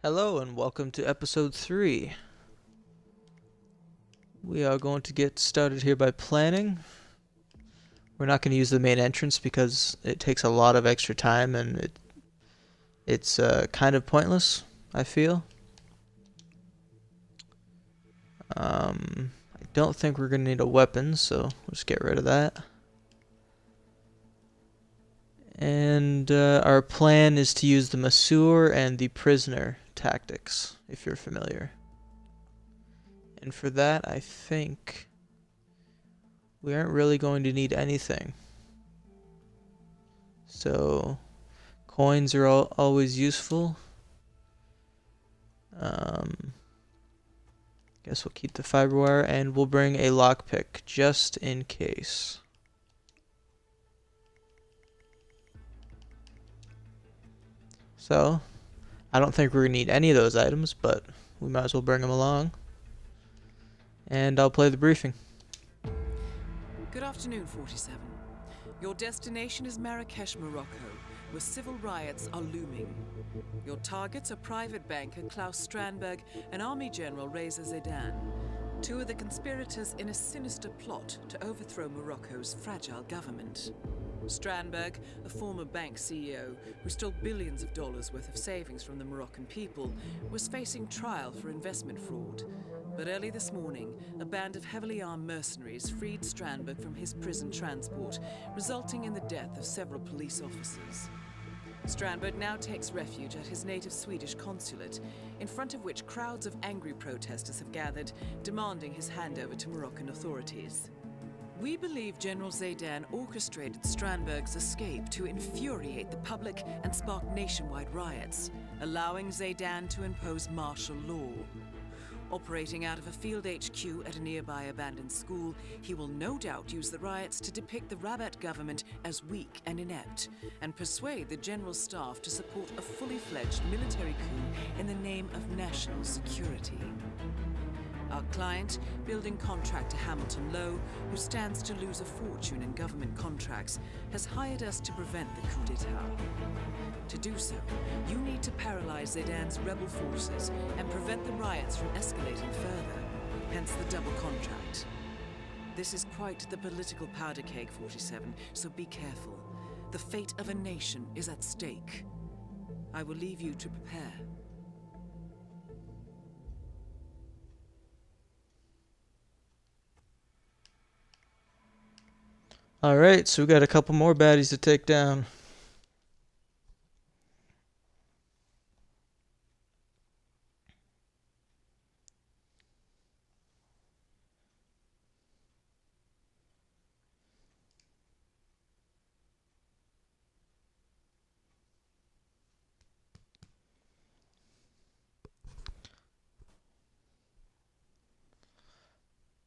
Hello and welcome to episode 3. We are going to get started here by planning. We're not going to use the main entrance because it takes a lot of extra time and it's kind of pointless, I feel. I don't think we're going to need a weapon, so let's get rid of that. And our plan is to use the masseur and the prisoner tactics, if you're familiar. And for that, I think we aren't really going to need anything. So, coins are always useful. Guess we'll keep the fiber wire, and we'll bring a lockpick just in case. So, I don't think we're going to need any of those items, but we might as well bring them along. And I'll play the briefing. Good afternoon, 47. Your destination is Marrakesh, Morocco, where civil riots are looming. Your targets are private banker Klaus Strandberg and Army General Reza Zaidan, two of the conspirators in a sinister plot to overthrow Morocco's fragile government. Strandberg, a former bank CEO who stole billions of dollars worth of savings from the Moroccan people, was facing trial for investment fraud. But early this morning, a band of heavily armed mercenaries freed Strandberg from his prison transport, resulting in the death of several police officers. Strandberg now takes refuge at his native Swedish consulate, in front of which crowds of angry protesters have gathered, demanding his handover to Moroccan authorities. We believe General Zaidan orchestrated Strandberg's escape to infuriate the public and spark nationwide riots, allowing Zaidan to impose martial law. Operating out of a field HQ at a nearby abandoned school, he will no doubt use the riots to depict the Rabat government as weak and inept, and persuade the general staff to support a fully fledged military coup in the name of national security. Our client, building contractor Hamilton Lowe, who stands to lose a fortune in government contracts, has hired us to prevent the coup d'etat. To do so, you need to paralyze Zaidan's rebel forces and prevent the riots from escalating further, hence the double contract. This is quite the political powder keg, 47, so be careful. The fate of a nation is at stake. I will leave you to prepare. Alright, so we got a couple more baddies to take down.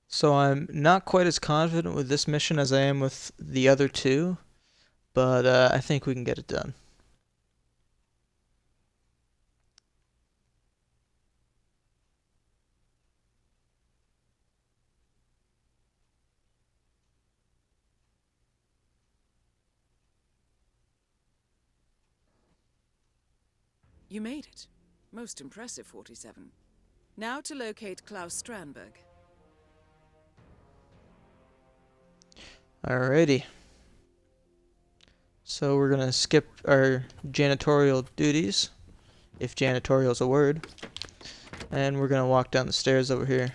So I'm not quite as confident with this mission as I am with the other two, but I think we can get it done. You made it. Most impressive, 47. Now to locate Klaus Strandberg. Alrighty. So we're gonna skip our janitorial duties, if janitorial is a word, and we're gonna walk down the stairs over here.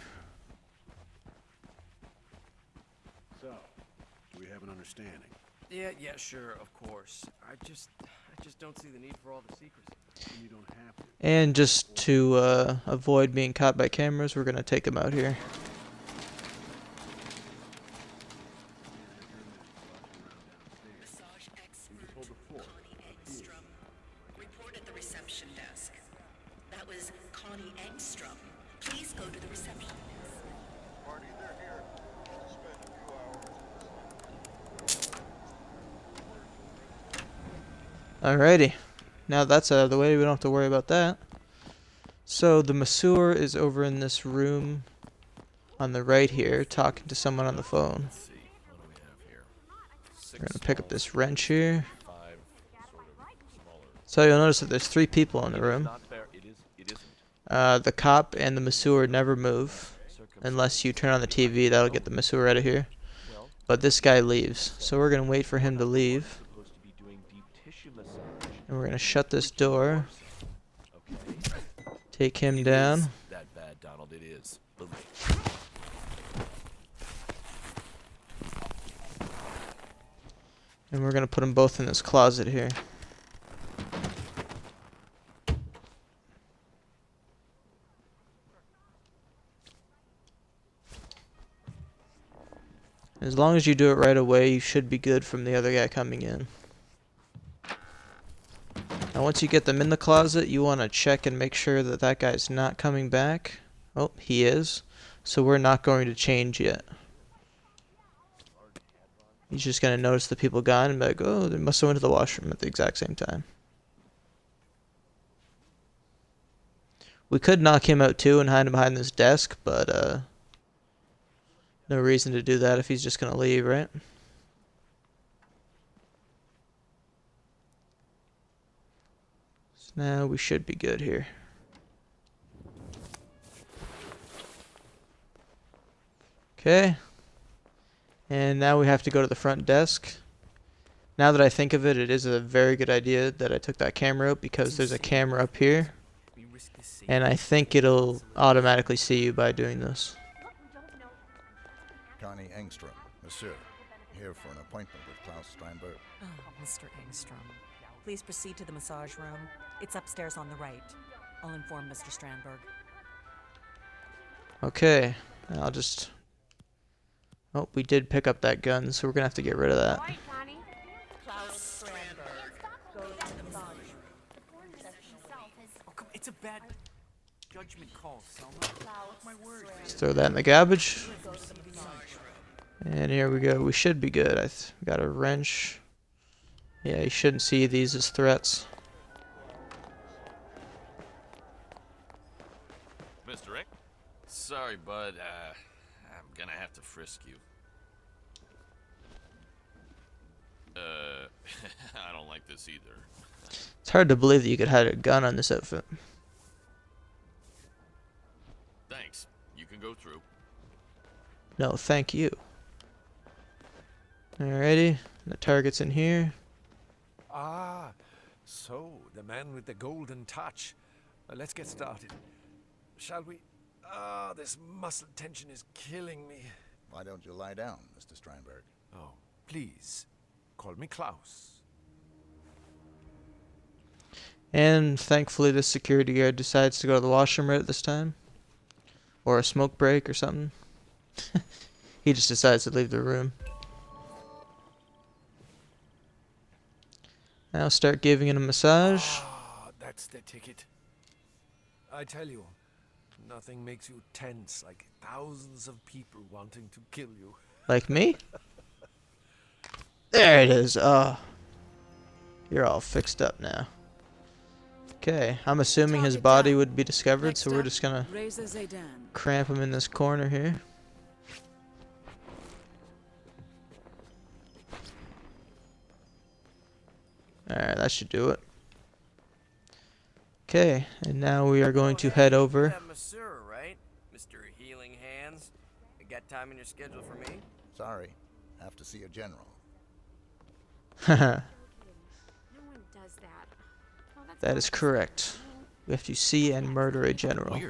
So, do we have an understanding? Yeah, sure, of course. I just don't see the need for all the secrecy. You don't have to. And just to avoid being caught by cameras, we're gonna take them out here. Alrighty, now that's out of the way, we don't have to worry about that. So the masseur is over in this room on the right here, talking to someone on the phone. Let's see, what do we have here? We're gonna pick up this wrench here. So you'll notice that there's 3 people in the room. The cop and the masseur never move unless you turn on the TV. That'll get the masseur out of here. But this guy leaves, so we're gonna wait for him to leave. And we're gonna shut this door. Take him down. That bad, Donald, it is. And we're gonna put them both in this closet here. As long as you do it right away, you should be good from the other guy coming in. Now once you get them in the closet, you want to check and make sure that that guy's not coming back. Oh, he is. So we're not going to change yet. He's just going to notice the people gone and be like, oh, they must have went to the washroom at the exact same time. We could knock him out too and hide him behind this desk, but no reason to do that if he's just going to leave, right? So now we should be good here. Okay. And now we have to go to the front desk. Now that I think of it, it is a very good idea that I took that camera out because there's a camera up here. And I think it'll automatically see you by doing this. Connie Engstrom, Monsieur, here for an appointment with Klaus Steinberg. Oh, Mr. Engstrom. Please proceed to the massage room. It's upstairs on the right. I'll inform Mr. Strandberg. Okay, I'll just... Oh, we did pick up that gun, so we're gonna have to get rid of that. Klaus Strandberg. Go to the massage room. Oh, come, it's a bad judgment call, Selma. My word. Let's throw that in the garbage. And here we go. We should be good. Got a wrench. Yeah, you shouldn't see these as threats. Mr. Rick? Sorry, bud. I'm gonna have to frisk you. I don't like this either. It's hard to believe that you could hide a gun on this outfit. Thanks. You can go through. No, thank you. Alrighty, the target's in here. Ah, so the man with the golden touch. Let's get started. Shall we? Ah, this muscle tension is killing me. Why don't you lie down, Mr. Steinberg? Oh, please, call me Klaus. And thankfully the security guard decides to go to the washroom right at this time. Or a smoke break or something. He just decides to leave the room. Now start giving it a massage. Ah, that's the ticket. I tell you, nothing makes you tense like thousands of people wanting to kill you. Like me? There it is. Oh. You're all fixed up now. Okay, I'm assuming his body would be discovered, so we're just gonna cramp him in this corner here. Alright, that should do it. Okay, and now we are going to head over. That masseur, right? Mr. Healing Hands. You got time in your schedule for me? Sorry, have to see a general. Haha, No one does that. Oh, that's that is correct. We have to see and murder a general. No, he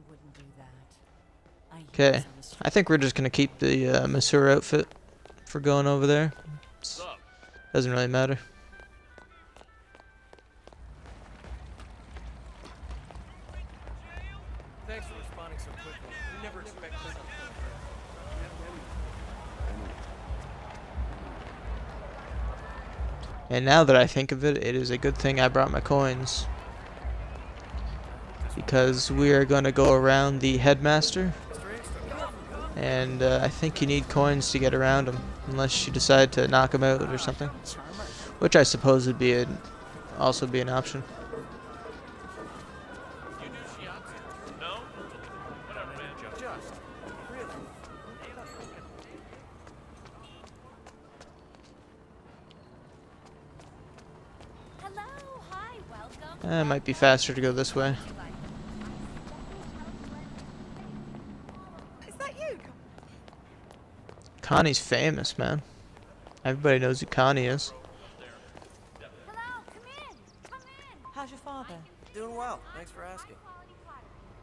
wouldn't do that. Okay, I think we're just gonna keep the masseur outfit for going over there. Doesn't really matter. Thanks for responding so quickly. We never expected something. And now that I think of it, it is a good thing I brought my coins. Because we are going to go around the headmaster. And I think you need coins to get around him. Unless you decide to knock him out or something. Which I suppose would be also be an option. Hello, hi, welcome. It might be faster to go this way. Connie's famous, man. Everybody knows who Connie is. Hello, come in. Come in. How's your father? Doing well. Thanks for asking.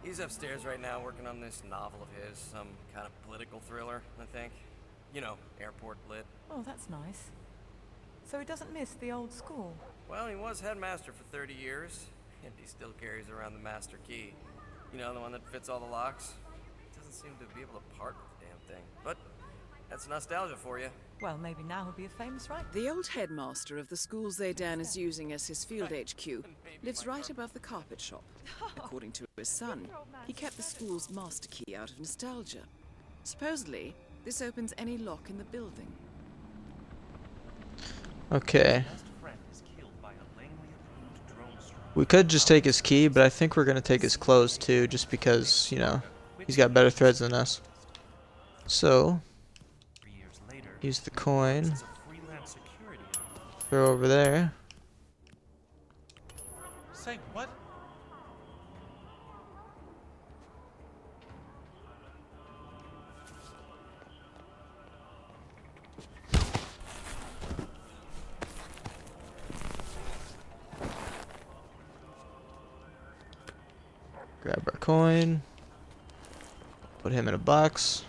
He's upstairs right now working on this novel of his, some kind of political thriller, I think. You know, airport lit. Oh, that's nice. So he doesn't miss the old school? Well, he was headmaster for 30 years, and he still carries around the master key. You know, the one that fits all the locks? Doesn't seem to be able to part with the damn thing. But that's nostalgia for you. Well, maybe now he'll be a famous writer. The old headmaster of the school Zaydan is using as his field HQ lives right above the carpet shop. According to his son, he kept the school's master key out of nostalgia. Supposedly, this opens any lock in the building. Okay. We could just take his key, but I think we're gonna take his clothes too, just because, you know, he's got better threads than us. So, use the coin. Throw over there. Say what? Grab our coin. Put him in a box.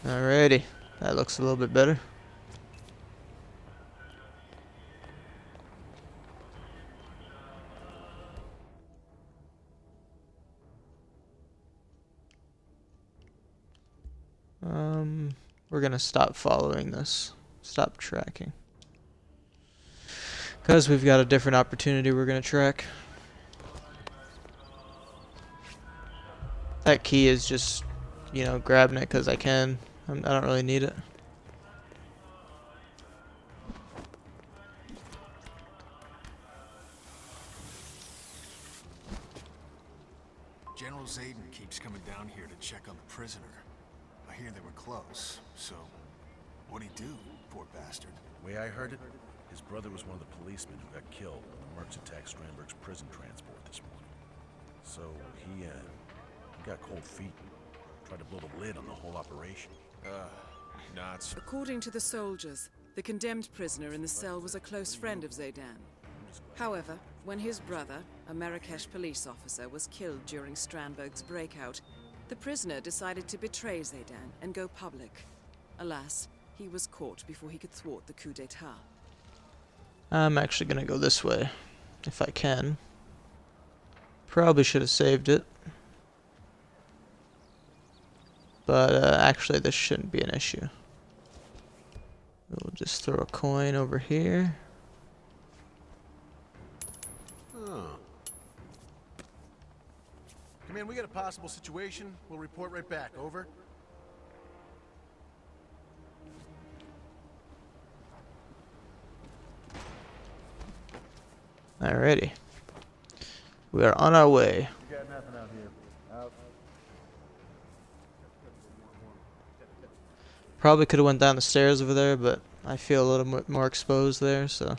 Alrighty, that looks a little bit better. We're gonna stop following this. Stop tracking. Because we've got a different opportunity we're gonna track. That key is just, you know, grabbing it because I can. I don't really need it. General Zayden keeps coming down here to check on the prisoner. I hear they were close, so what'd he do, poor bastard? Way I heard it, his brother was one of the policemen who got killed when the mercs attacked Strandberg's prison transport this morning. So he got cold feet. Tried to blow the lid on the whole operation. Nuts. According to the soldiers, the condemned prisoner in the cell was a close friend of Zaydan. However, when his brother, a Marrakesh police officer, was killed during Strandberg's breakout, the prisoner decided to betray Zaydan and go public. Alas, he was caught before he could thwart the coup d'etat. I'm actually gonna go this way, if I can. Probably should have saved it. But actually this shouldn't be an issue. We'll just throw a coin over here. Come in, we got a possible situation. We'll report right back. Over. Alrighty. We are on our way. You got nothing out here. Out. Probably could have went down the stairs over there, but I feel a little more exposed there, so.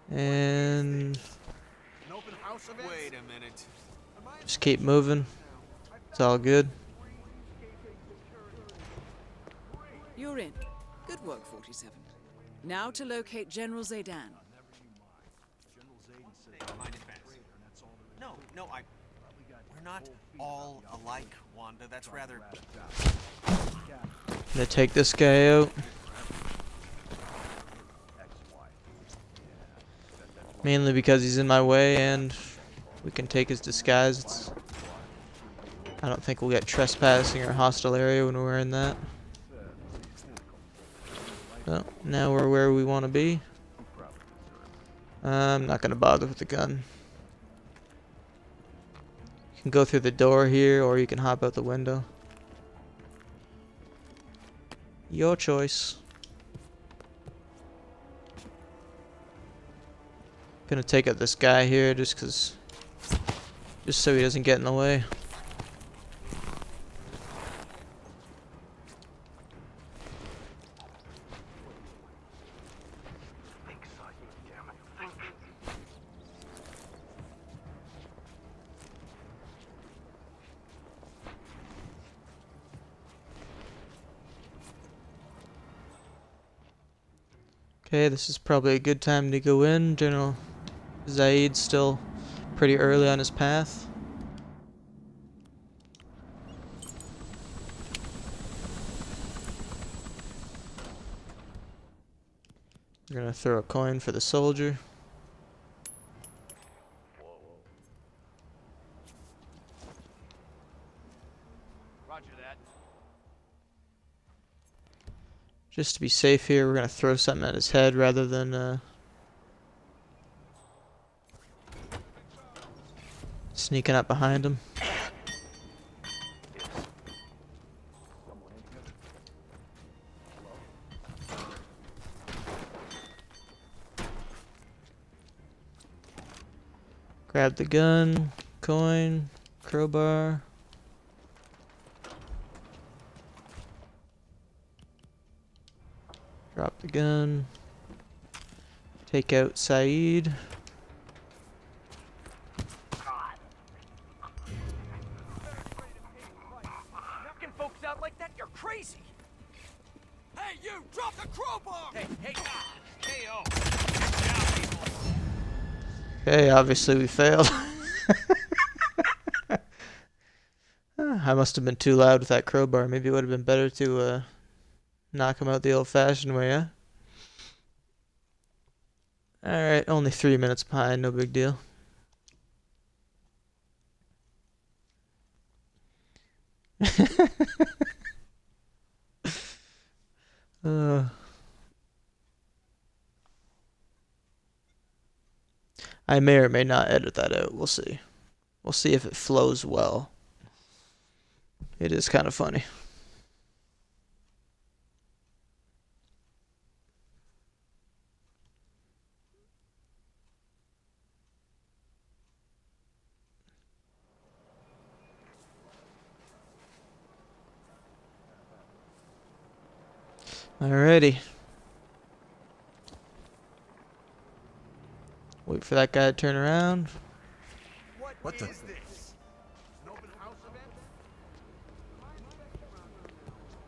And An open house event? Wait a minute. just keep moving. It's all good. You're in. Good work, 47. Now to locate General Zaydan. No, we're not all alike, Wanda. That's rather... Gonna take this guy out. Mainly because he's in my way and we can take his disguise. I don't think we'll get trespassing or hostile area when we're in that. So, now we're where we want to be. I'm not gonna bother with the gun. You can go through the door here or you can hop out the window. Your choice. Gonna take out this guy here just so he doesn't get in the way. Okay, this is probably a good time to go in. General Zaid's still pretty early on his path. We're gonna throw a coin for the soldier. Roger that. Just to be safe here, we're gonna throw something at his head rather than sneaking up behind him. Grab the gun, coin, crowbar. Drop the gun. Take out Saeed. Knocking folks out like that, you're crazy! Hey, you! Drop the crowbar! Hey, KO! Okay, obviously we failed. I must have been too loud with that crowbar. Maybe it would have been better to knock him out the old-fashioned way, huh? Alright, only 3 minutes behind, no big deal. I may or may not edit that out. We'll see. We'll see if it flows well. It is kind of funny. Alrighty. Wait for that guy to turn around. What the? This? An open house event?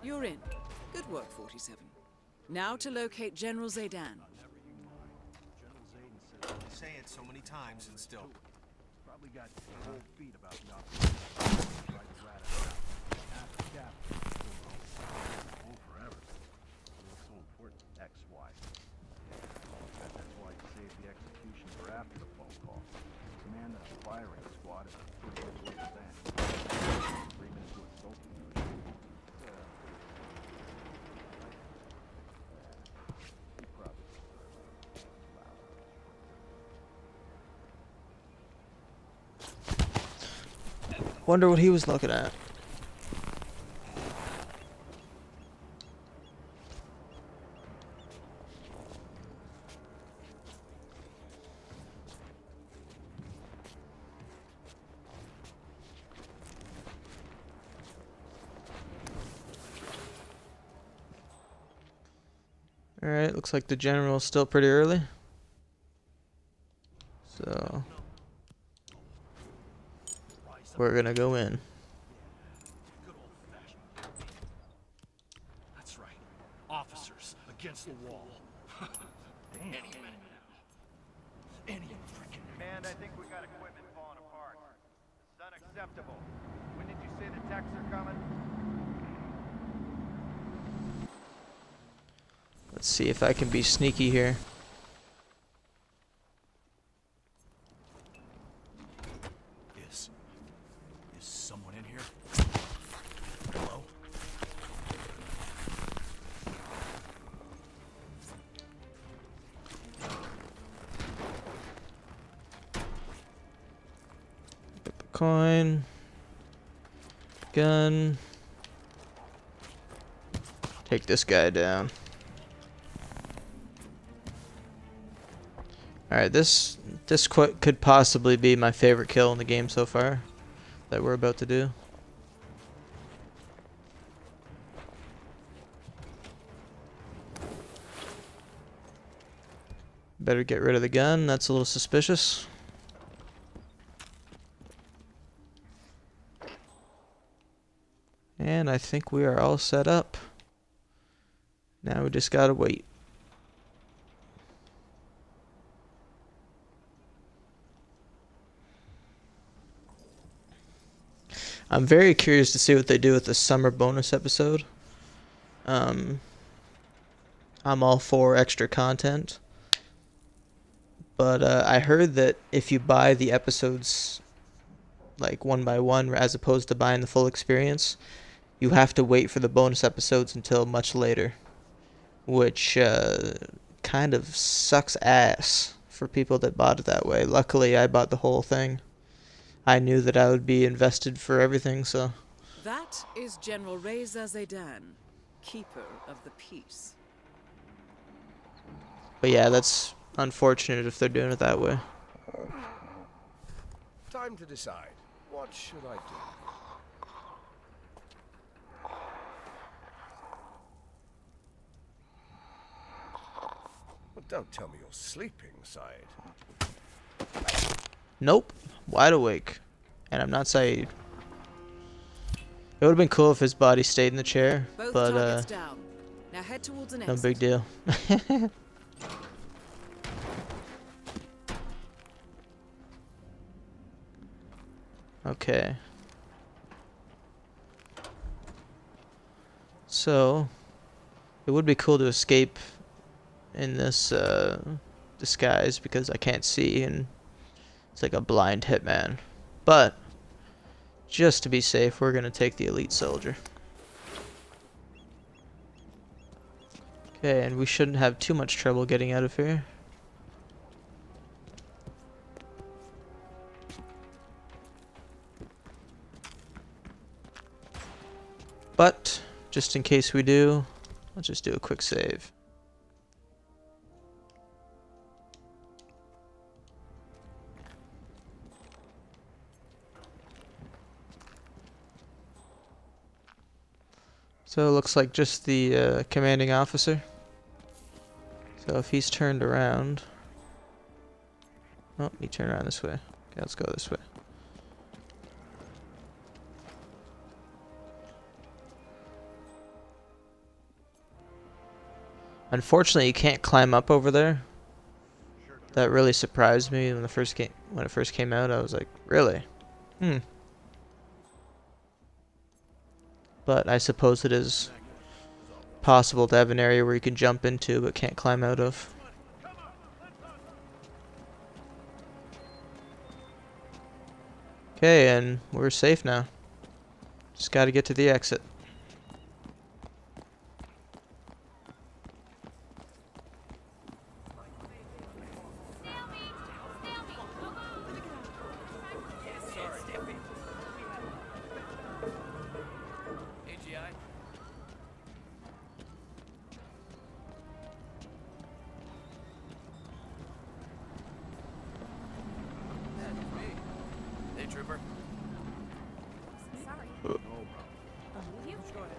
You're in. Good work, 47. Now to locate General Zaydan. Say it so many times and still. Probably got cold feet about the operation. Tried to rat us out. Half the captain. Hold forever. What's so important? XY. That's why you saved the execution for after the phone call. Command of the firing squad is a pretty good way to stand. 3 minutes with Sophie. Wonder what he was looking at. Alright, looks like the general's still pretty early. So we're gonna go in. Good old-fashioned. That's right. Officers against the wall. Damn. Any minute now. Any freaking And I think we got equipment falling apart. It's unacceptable. When did you say the techs are coming? Let's see if I can be sneaky here. Is someone in here? Hello? Get the coin. Gun. Take this guy down. Alright, this could possibly be my favorite kill in the game so far that we're about to do. Better get rid of the gun, that's a little suspicious. And I think we are all set up. Now we just gotta wait. I'm very curious to see what they do with the summer bonus episode. I'm all for extra content. But I heard that if you buy the episodes like one by one as opposed to buying the full experience, you have to wait for the bonus episodes until much later, which kind of sucks ass for people that bought it that way. Luckily, I bought the whole thing. I knew that I would be invested for everything, so... That is General Reza Zaidan, Keeper of the Peace. But yeah, that's unfortunate if they're doing it that way. Time to decide. What should I do? Well, don't tell me you're sleeping, Said. Nope. Wide awake. And I'm not Saeed. It would have been cool if his body stayed in the chair, Both but targets down. Now head towards an no exit. big deal. Okay. So, it would be cool to escape in this disguise because I can't see and it's like a blind hitman. But, just to be safe, we're going to take the elite soldier. Okay, and we shouldn't have too much trouble getting out of here. But, just in case we do, let's just do a quick save. So it looks like just the commanding officer. So if he's turned around... Oh, he turned around this way. Okay, let's go this way. Unfortunately, you can't climb up over there. That really surprised me when it first came out. I was like, really? But I suppose it is possible to have an area where you can jump into but can't climb out of. Okay, and we're safe now. Just gotta get to the exit. AGI? Hey, Trooper. Sorry. No, bro. You? Go ahead.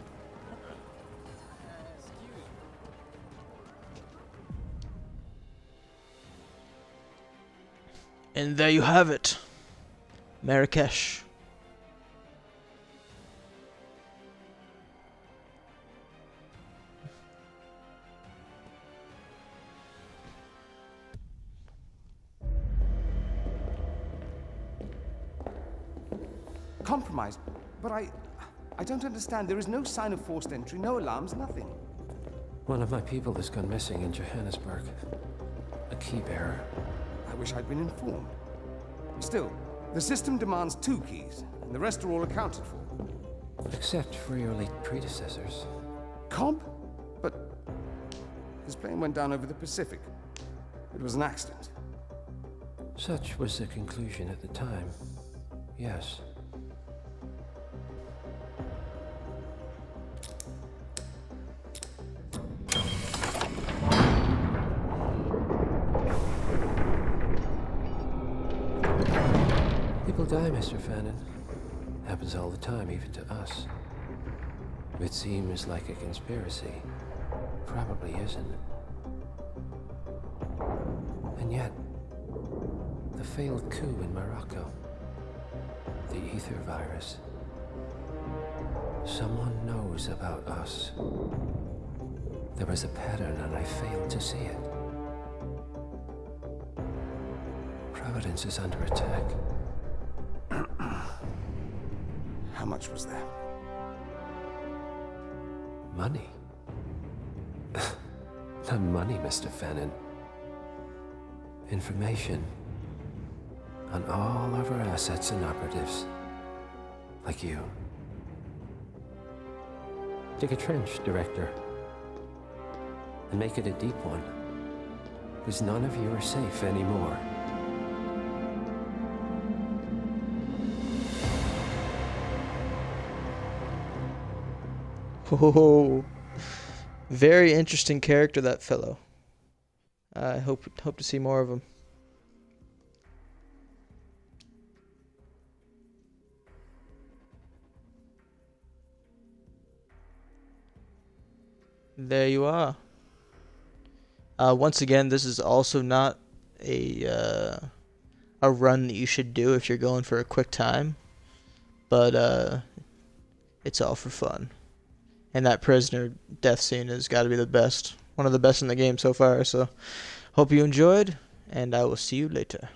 And there you have it. Marrakesh. Compromised? But I don't understand. There is no sign of forced entry, no alarms, nothing. One of my people has gone missing in Johannesburg. A key bearer. I wish I'd been informed. Still, the system demands 2 keys, and the rest are all accounted for. Except for your late predecessors. Comp? But his plane went down over the Pacific. It was an accident. Such was the conclusion at the time. Yes. People die, Mr. Fannin. Happens all the time, even to us. It seems like a conspiracy. Probably isn't. And yet, the failed coup in Morocco, the ether virus. Someone knows about us. There was a pattern and I failed to see it. Providence is under attack. How much was there? Money? Not money, Mr. Fennon. Information on all of our assets and operatives. Like you. Dig a trench, Director. And make it a deep one. Because none of you are safe anymore. Oh, very interesting character, that fellow. I hope to see more of him. There you are. Once again, this is also not a run that you should do if you're going for a quick time, but it's all for fun. And that prisoner death scene has got to be the best, one of the best in the game so far. So, hope you enjoyed, and I will see you later.